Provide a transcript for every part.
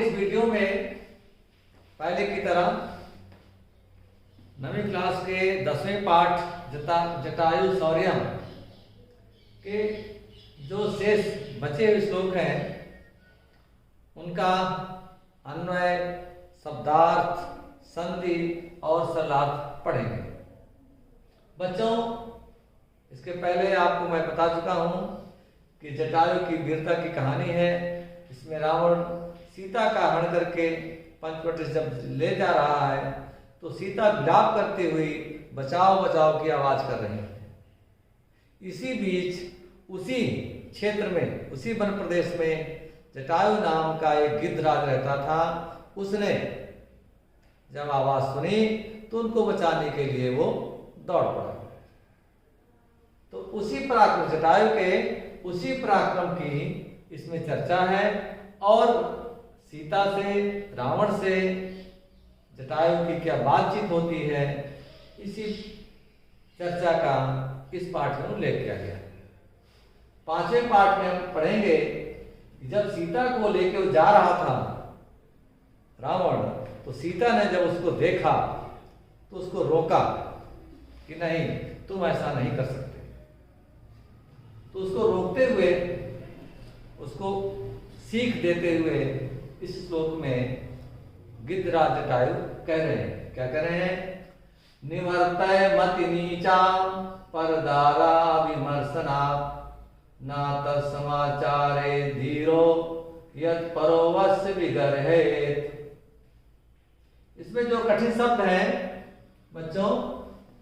इस वीडियो में पहले की तरह 9वीं क्लास के 10वें पाठ जटायु शौर्यम के जो शेष बचे हुए श्लोक हैं उनका अन्वय, शब्दार्थ, संधि और सरलार्थ पढ़ेंगे। बच्चों, इसके पहले आपको मैं बता चुका हूं कि जटायु की वीरता की कहानी है। इसमें रावण सीता का हरण करके पंचवटी जब ले जा रहा है तो सीता विलाप करते हुए बचाओ बचाओ की आवाज कर रही है। इसी बीच उसी क्षेत्र में, उसी वन प्रदेश में जटायु नाम का एक गिद्धराज रहता था। उसने जब आवाज सुनी तो उनको बचाने के लिए वो दौड़ पड़ा। तो उसी पराक्रम, जटायु के उसी पराक्रम की इसमें चर्चा है और सीता से, रावण से जटायु की क्या बातचीत होती है, इसी चर्चा का इस पाठ में उल्लेख किया गया। 5वें पाठ में हम पढ़ेंगे कि जब सीता को लेकर जा रहा था रावण, तो सीता ने जब उसको देखा तो उसको रोका कि नहीं, तुम ऐसा नहीं कर सकते। तो उसको रोकते हुए, उसको सीख देते हुए इस श्लोक में गिद्धराज जटायु कह रहे हैं, क्या कह रहे हैं? निवर्तय मति नीचा परदारा विमर्शना ना तत्समाचारे धीरो यत् परोवस्य विगर्हेत। इसमें जो कठिन शब्द है बच्चों,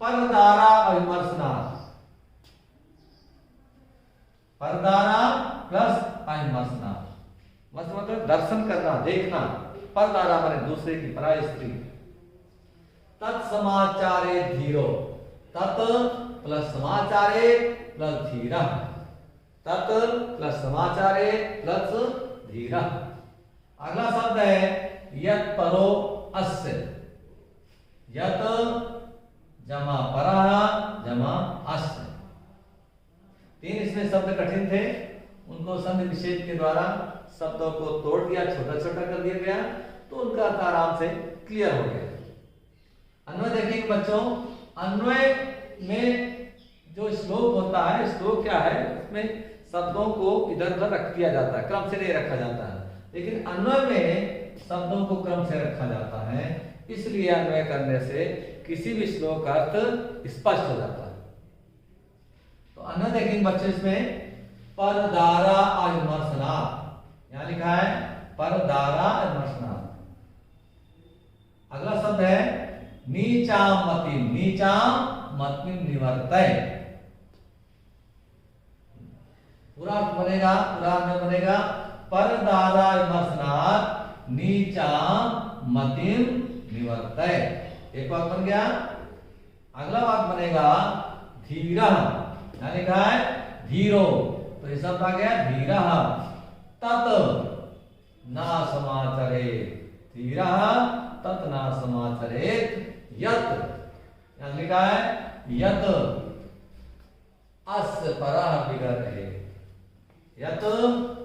परदारा अविमर्शना, परदारा प्लस अविमर्शना मतलब दर्शन करना, देखना। परदारा माने दूसरे की, पराई स्त्री। तत्समाचारे धीरो, तत् प्लस समाचारे प्लस धीरा, तत् प्लस समाचारे प्लस धीरा। अगला शब्द है यत् परो अस्य, यत् जमा परः जमा अस्य। 3 इसमें शब्द कठिन थे, उनको संधि विच्छेद के द्वारा शब्दों को तोड़ दिया, छोटा छोटा कर दिया गया, तो उनका अर्थ आराम से क्लियर हो गया। अन्वय देखेंगे बच्चों। अन्वय में जो श्लोक होता है, श्लोक क्या है, उसमें शब्दों को इधर उधर रख दिया जाता है, क्रम से नहीं रखा जाता है। लेकिन अन्वय में शब्दों को क्रम से रखा जाता है, इसलिए अन्वय करने से किसी भी श्लोक का अर्थ स्पष्ट हो जाता है। तो अन्वय देखेंगे बच्चों। इसमें परदारा अविमर्शना, यहां लिखा है परदारा अविमर्शना। अगला शब्द है नीचा मति, नीचा मति निवर्तय। पूरा बनेगा, पूरा में बनेगा परदारा विमर्शनात् नीचा मतिम निवर्तय। एक वाक्य बन गया। अगला वाक्य बनेगा धीरा, यहां लिखा है धीरो, तो ये शब्द आ गया धीरा। तत् ना समाचरे, धीरा तत् ना समाचरेत यत्, यहां लिखा है यत् अस्य परः विगर्हे, यत्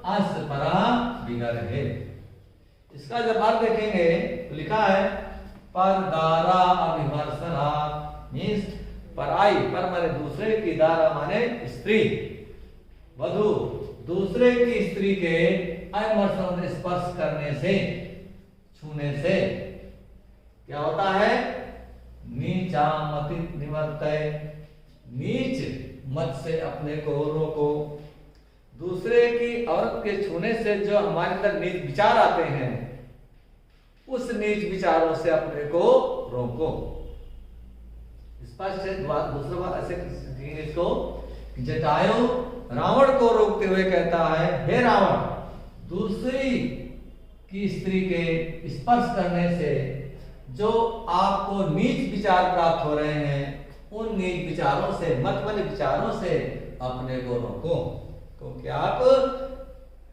अस्य परः विगर्हे। इसका जब अर्थ देखेंगे तो लिखा है परदारा अविमर्शना, मीन्स पराई, पर माने दूसरे की, दारा माने स्त्री, वधु, दूसरे की स्त्री के अविमर्शन स्पर्श करने से, छूने से क्या होता है? नीचा मति निवर्तय, नीच मत से अपने को रोको। दूसरे की औरत के छूने से जो हमारे अंदर नीच विचार आते हैं, उस नीच विचारों से अपने को रोको। स्पष्ट है। दूसरा बात ऐसे इसको, जटायु रावण को रोकते हुए कहता है, हे रावण, दूसरी की स्त्री के स्पर्श करने से जो आपको नीच विचार प्राप्त हो रहे हैं, उन नीच विचारों से, मत वाले विचारों से अपने को रोको, क्योंकि आप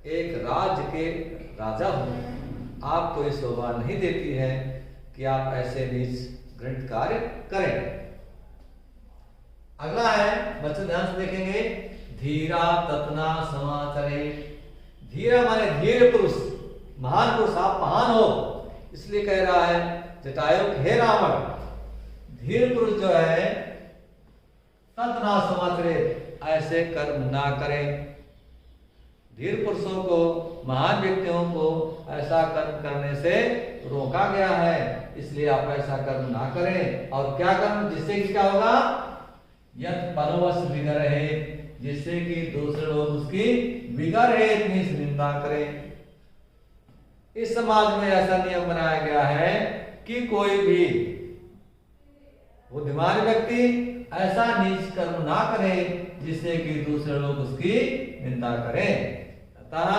एक राज्य के राजा हो, आपको ये शोभा नहीं देती है कि आप ऐसे नीच घृणित कार्य करें। अगला है बच्चों, ध्यान से देखेंगे, धीरा ततना समाचरे। धीरा माने धीर पुरुष, महान पुरुष आप महान हो, इसलिए कह रहा है जटायु, हे रावण, धीर पुरुष जो है तत् ना समाचरे, ऐसे कर्म ना करें। धीर पुरुषों को, महान व्यक्तियों को ऐसा कर्म करने से रोका गया है, इसलिए आप ऐसा कर्म ना करें। और क्या कर्म, जिससे कि क्या होगा, यत् परवश विगरहे, जिससे कि दूसरे लोग उसकी विगरहे इतनी निंदा करें। इस समाज में ऐसा नियम बनाया गया है कि कोई भी बुद्धिमान व्यक्ति ऐसा नीच कर्म ना करे जिससे कि दूसरे लोग उसकी निंदा करें। अतः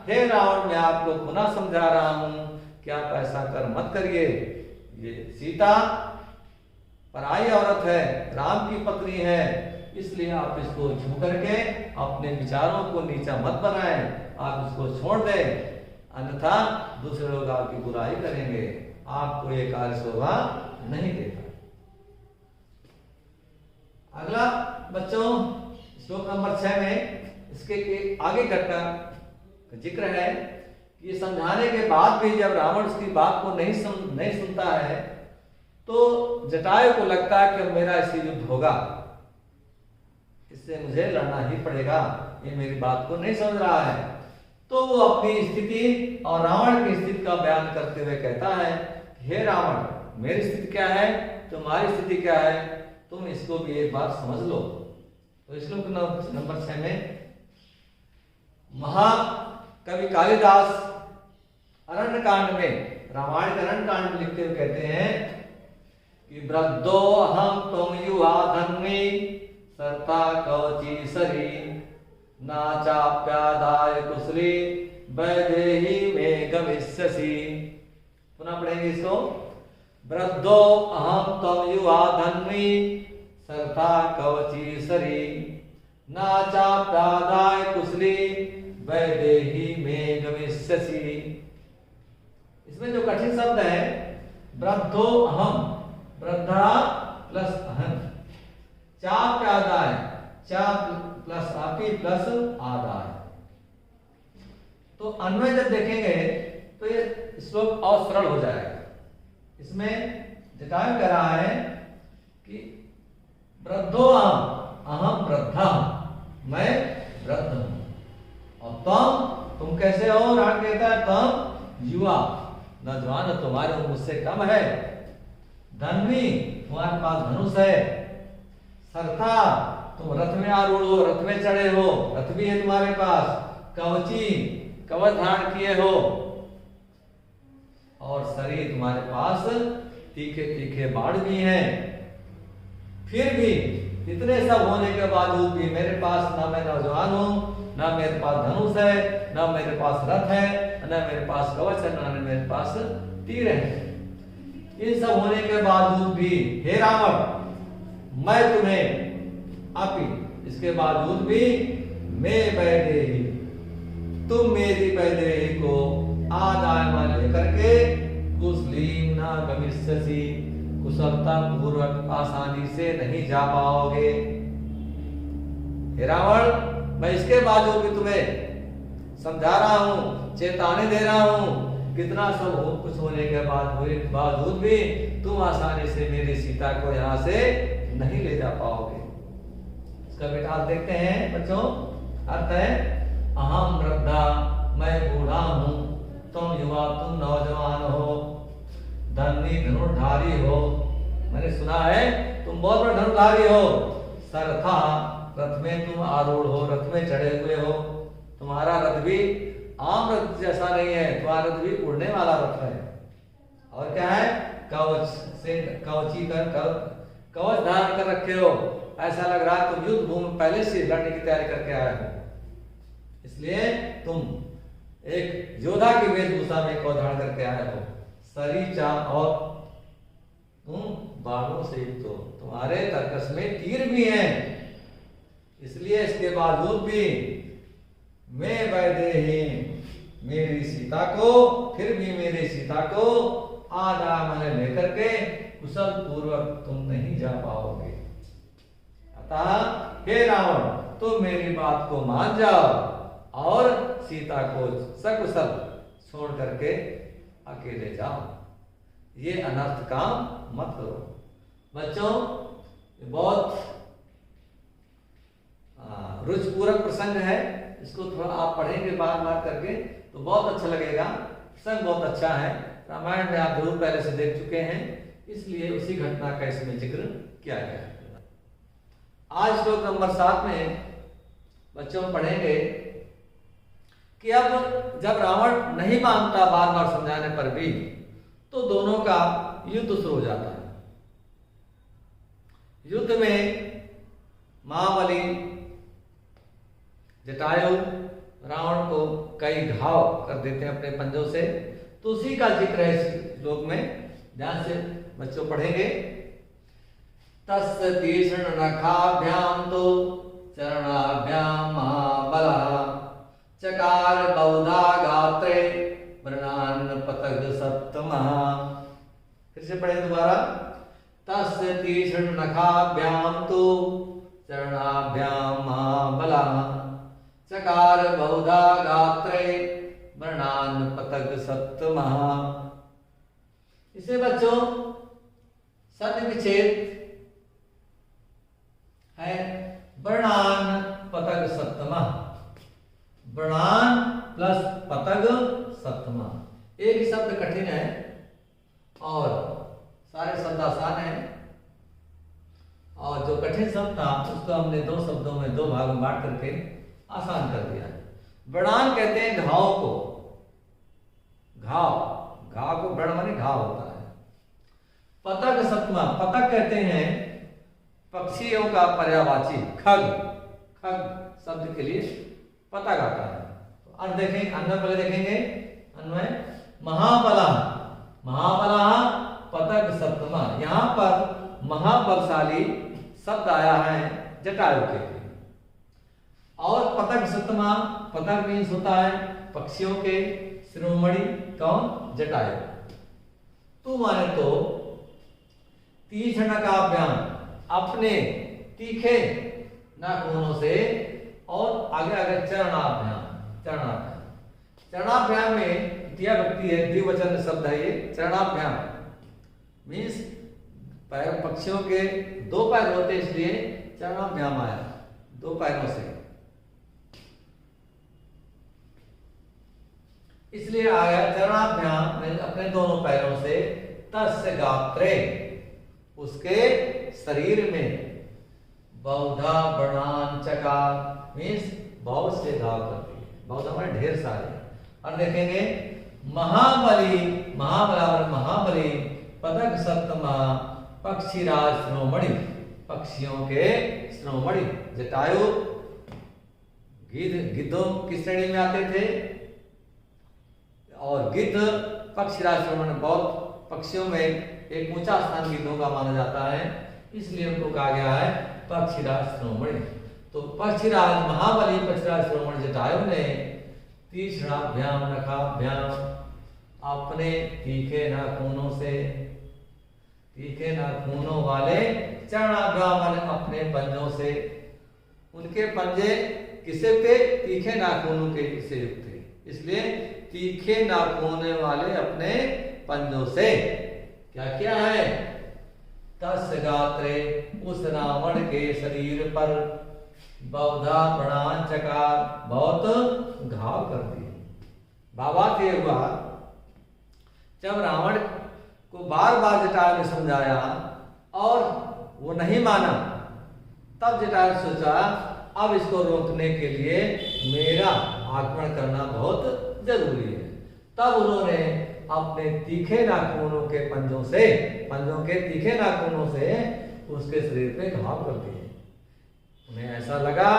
हे रावण, मैं आपको पुनः समझा रहा हूं कि आप ऐसा कर्म मत करिए। ये सीता पराई औरत है, राम की पत्नी है, इसलिए आप इसको छू करके अपने विचारों को नीचा मत बनाएं, आप इसको छोड़ दें, अन्यथा दूसरे लोग आपकी बुराई करेंगे, आपको ये कार्य शोभा नहीं देगा। अगला बच्चों, श्लोक नंबर 6 में इसके आगे घटना का जिक्र है कि ये समझाने के बाद भी जब रावण उसकी बात को नहीं सुनता है, तो जटायु को लगता है कि मेरा इससे युद्ध होगा, इससे मुझे लड़ना ही पड़ेगा, ये मेरी बात को नहीं समझ रहा है। तो वो अपनी स्थिति और रावण की स्थिति का बयान करते हुए कहता है, हे रावण, मेरी स्थिति क्या है, तुम्हारी स्थिति क्या है, तुम इसको भी एक बार समझ लो। तो श्लोक नंबर 6 में महाकवि कालिदास अरण्य कांड में, रामायण के अरण्य कांड में लिखते हुए कहते हैं कि वृद्धो अहम तुम युवा धन्वी सर्ता कवची सरी ना चाप्यादाय कुशली वैदेही में गमिष्यसि। पुनः पढ़ेंगे इसको। वृद्धो अहम तम युवा धन्वी सर्था कवची सरी ना चाप्यादाय कुशली वैदेही में गमिष्यसि। इसमें जो कठिन शब्द है वृद्धो अहम, वृद्धा प्लस अहम, चाप्यादाय, चाप प्लस आपी प्लस आदाय। तो अन्वय जब देखेंगे तो ये श्लोक और सरल हो जाएगा। इसमें जटायु कह रहा है कि वृद्धो अहम वृद्धा, मैं वृद्ध हूं, और तुम कैसे हो? रावण कहता है तुम युवा, नौजवान, तुम्हारी उम्र मुझसे कम है, धन्वी, तुम्हारे पास धनुष है, सर्था, तुम रथ में आरूढ़ हो, रथ में चढ़े हो, रथ भी है तुम्हारे पास, कवची, कवच धारण किए हो, और शरीर तुम्हारे पास तीखे तीखे बाण भी हैं। फिर भी इतने सब होने के बावजूद भी मेरे पास ना मैं नौजवान हूं, ना मेरे पास धनुष है, ना मेरे पास रथ है, ना मेरे पास कवच है, ना मेरे पास तीर है। इन सब होने के बावजूद भी हे रावण, मैं तुम्हें इसके बावजूद भी मैं वैदेही, तुम मेरी वैदेही को आदाय में लेकर के कुशलीम ना गमिष्यसि, कुशलता पूर्वक आसानी से नहीं जा पाओगे। हे रावण, मैं इसके बावजूद भी तुम्हें समझा रहा हूं, चेतावनी दे रहा हूं, कितना सब हो कुछ होने के बावजूद भी तुम आसानी से मेरी सीता को यहां से नहीं ले जा पाओगे। इसका बेटा देखते हैं बच्चों, अर्थ है अहम वृद्धा, मैं बूढ़ा हूं, तुम युवा, तुम नौजवान हो, धन्वी, धनुर्धारी हो, मैंने सुना है तुम बहुत बड़ा धनुर्धारी हो, सरथा, रथ में तुम आरूढ़ हो, रथ में चढ़े हुए हो, तुम्हारा रथ भी आम रथ जैसा नहीं है, तुम्हारा रथ भी उड़ने वाला रथ है। और क्या है? कवच से, कवची कर कवच धारण कर रखे हो, ऐसा लग रहा है तुम युद्ध भूमि पहले से लड़ने की तैयारी करके आए हो, इसलिए तुम एक योद्धा की वेशभूषा में कवच धारण करके आए हो, सरीचा, और तुम बाणों से युक्त हो, तुम्हारे तरकस में तीर भी हैं, इसलिए इसके बावजूद भी मैं वैदेही, मेरी सीता को, फिर भी मेरी सीता को आदाय में लेकर के कुशल पूर्वक तुम नहीं जा पाओगे। अतः हे रावण, तुम मेरी बात को मान जाओ और सीता को सकुशल छोड़ करके अकेले जाओ, ये अनर्थ काम मत करो। बच्चों, बहुत रुचिपूरक प्रसंग है, इसको थोड़ा आप पढ़ेंगे बार बार करके तो बहुत अच्छा लगेगा। प्रसंग बहुत अच्छा है, रामायण में आप जरूर पहले से देख चुके हैं, इसलिए उसी घटना का इसमें जिक्र किया गया है। आज श्लोक नंबर 7 में बच्चों पढ़ेंगे कि अब जब रावण नहीं मानता बार बार समझाने पर भी, तो दोनों का युद्ध शुरू हो जाता है। युद्ध में महाबली जटायु रावण को कई घाव कर देते हैं अपने पंजों से, तो उसी का जिक्र है इस श्लोक में, ध्यान से बच्चों पढ़ेंगे। तस्य तीक्ष्ण नखाभ्याम तो चरणाभ्याम महाबलः चकार बहुधा गात्रे मृणान पतग सप्तमः। फिर से पढ़े दोबारा। तस्य तीक्ष्ण नखाभ्याम तो चरणाभ्याम महाबलः चकार बहुधा गात्रे मृणान पतग सप्तमः। इसे बच्चों सन्धि विच्छेद है, वर्णान पतग सप्तमा, वर्णान प्लस पतग सप्तमा। एक ही शब्द कठिन है और सारे शब्द आसान है, और जो कठिन शब्द था उसको हमने दो शब्दों में दो भागों में बांट करके आसान कर दिया। वर्णान कहते हैं घाव को, घाव, घाव को व्रण माने घाव होता है। पतग सप्तमा, पतग कहते हैं पक्षियों का पर्यायवाची खग, खग शब्द के लिए पतग आता है। तो अर्थ देखेंगे, अन्वय पहले देखेंगे। अन्वय महाबला, महाबला पतग सप्तमा, यहाँ पर महाबलशाली शब्द आया है जटायु के लिए। और पतग सप्तमा, पतग मीन्स होता है पक्षियों के शिरोमणि, कौन? जटायु। तू माने तो तीक्ष्ण नखाभ्याम, अपने तीखे नाखूनों से, और आगे आगे चरणाभ्याम, चरणाभ्याम, चरणाभ्याम में द्वितीया विभक्ति है, द्विवचन शब्द है ये। चरणाभ्याम मीन्स पैर, पक्षियों के दो पैर होते इसलिए चरणाभ्याम आया, दो पैरों से इसलिए आया चरणाभ्याम में, अपने दोनों पैरों से। तस्य गात्रे, उसके शरीर में, बहुधा वर्णान चकार मीन्स बहुत से घाव करती है, बहुत हमारे ढेर सारे। और देखेंगे महाबली, महाबराबर महाबली पतग सप्तमा पक्षीराज श्रोमणि, पक्षियों के श्रोमणि। जटायु गिद्ध, गिद्धों की श्रेणी में आते थे, और गिद्ध पक्षीराज श्रोमणि, बहुत पक्षियों में एक ऊंचा स्थान गिद्धों का माना जाता है, इसलिए उनको कहा गया है पक्षीराज श्रोमणि। तो पक्षीराज महाबली पक्षीराज श्रोमणि जटायु ने तीक्ष्णाभ्याम नखाभ्याम, अपने तीखे नाखूनों से, तीखे नाखूनों वाले, चरणाभ्याम वाले अपने पंजों से, उनके पंजे किसे थे? तीखे नाखूनों के से युक्त थे, इसलिए तीखे नाखून वाले अपने पंजों से क्या किया है? तस्य गात्रे, उस रावण के शरीर पर, बहुधा वर्णान चकार, बहुत घाव कर दिए। बाबा के हुआ जब रावण को बार बार जटायु ने समझाया और वो नहीं माना, तब जटायु ने सोचा अब इसको रोकने के लिए मेरा आक्रमण करना बहुत जरूरी है। तब उन्होंने अपने तीखे नाखूनों के पंजों से, पंजों के तीखे नाखूनों से उसके शरीर पे घाव कर दिए। उन्हें ऐसा लगा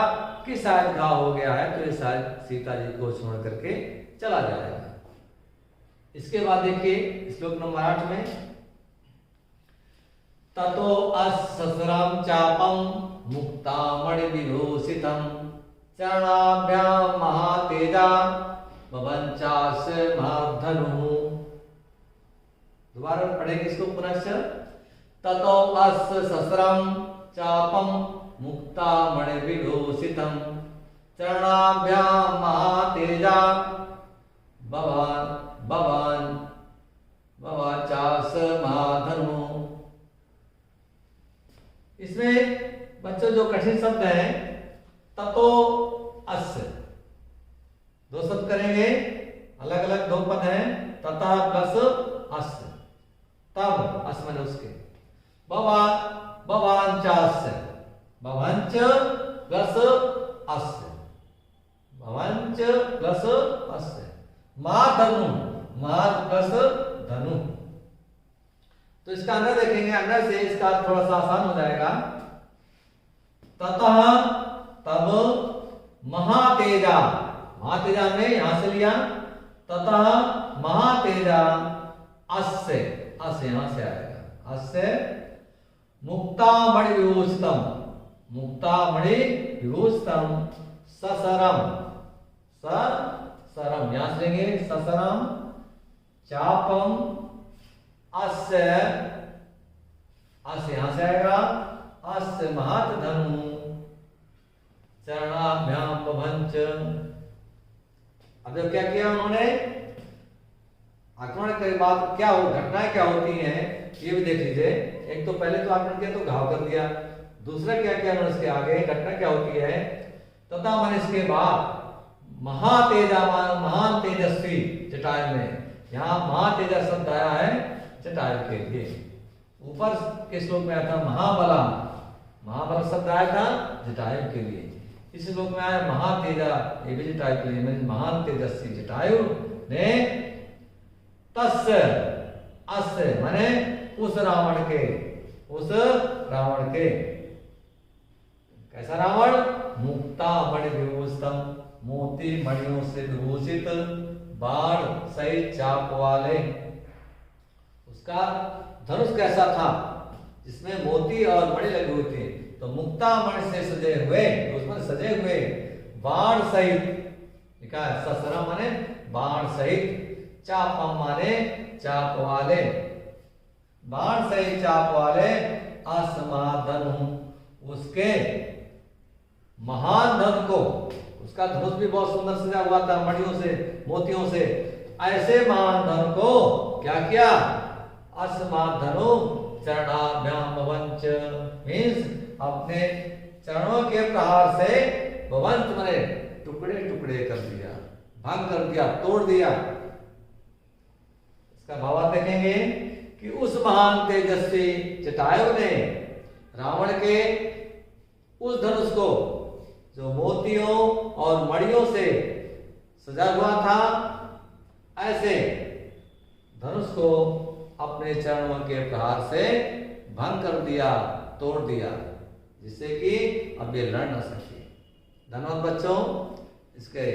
कि शायद घाव हो गया है, तो ये शायद सीता जी को छोड़ करके चला जाएगा। इसके बाद देखिए श्लोक नंबर 8 में, ततो अस्सस्रम चापम मुक्तामणि विभूषितम चरणाभ्याम महातेजा बभंचास महाधनु। दोबारा पढ़ेंगे इसको पुनश्च। ततो अस्सस्रम चापम मुक्तामणि विभूषितम चरणाभ्याम महातेजा भवान भवान भवाचास महाधनु। इसमें बच्चों जो कठिन शब्द है ततो अस्य, दो शब्द करेंगे, अलग अलग दो पद हैं, तथा प्लस अस्य, तब अस मैंने उसके। भवान भवान चास्य, भवंच प्लस अस्य, भवंच प्लस अस्य। मा धनु, मा प्लस धनु। तो इसका अंदर देखेंगे, अंदर से इसका थोड़ा सा आसान हो जाएगा। ततः तब महातेजा, महातेजा में यहां से लिया, ततः महातेजा अस्य, अस्य यहां से आएगा, अस्य मुक्तामणि विभूषितम, मुक्तामणि विभूषितम ससरम, ससरम यहां से लेंगे, ससरम चापम अस्य, अस्य यहां से आएगा, अस्य महत धनु चरणाभ्याम भवंच। अब जब क्या किया उन्होंने, आक्रमण के बाद क्या हो, घटनाएं क्या होती हैं ये भी देख लीजिए। एक तो पहले तो आक्रमण किया तो घाव कर दिया, दूसरा क्या किया उन्होंने, इसके आगे घटना क्या होती है, तथा मन इसके बाद महातेजावान, महान तेजस्वी जटायु में, यहाँ महातेजा शब्द आया है जटायु के लिए। ऊपर के श्लोक में आया था महाबला, महाबला शब्द आया था जटायु के लिए। इस श्लोक में आया महातेजा, ये भी जटायु के लिए, महान तेजस्वी जटायु ने तस्य अस्य माने उस रावण के, उस रावण के, कैसा रावण, मुक्तामणि विभूषितम, मोती मणियों से विभूषित, बाण सहित चाप वाले। उसका धनुष कैसा था, जिसमें मोती और मणि लगे हुए थे, तो मुक्तामणि से सजे हुए, उसमें सजे हुए बाण सहित, लिखा है ससरा माने बाण सहित, चापम माने चाप वाले, बाण सहित चाप वाले असमाधनु, उसके महान धन को, उसका धनुष भी बहुत सुंदर सजा हुआ था मणियों से, मोतियों से, ऐसे महान धन को क्या किया, असमाधनु चरणाभ्याम भवंच, मीन्स अपने चरणों के प्रहार से भवंच माने टुकड़े टुकड़े कर दिया, भंग कर दिया, तोड़ दिया। इसका भावार्थ देखेंगे कि उस महान तेजस्वी जटायु ने रावण के उस धनुष को, जो मोतियों और मणियों से सजा हुआ था, ऐसे धनुष को अपने चरणों के प्रहार से भंग कर दिया, तोड़ दिया, जिससे कि अब ये लड़ न सके। धन्यवाद बच्चों। इसके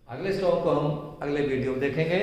अगले श्लोक को हम अगले वीडियो में देखेंगे।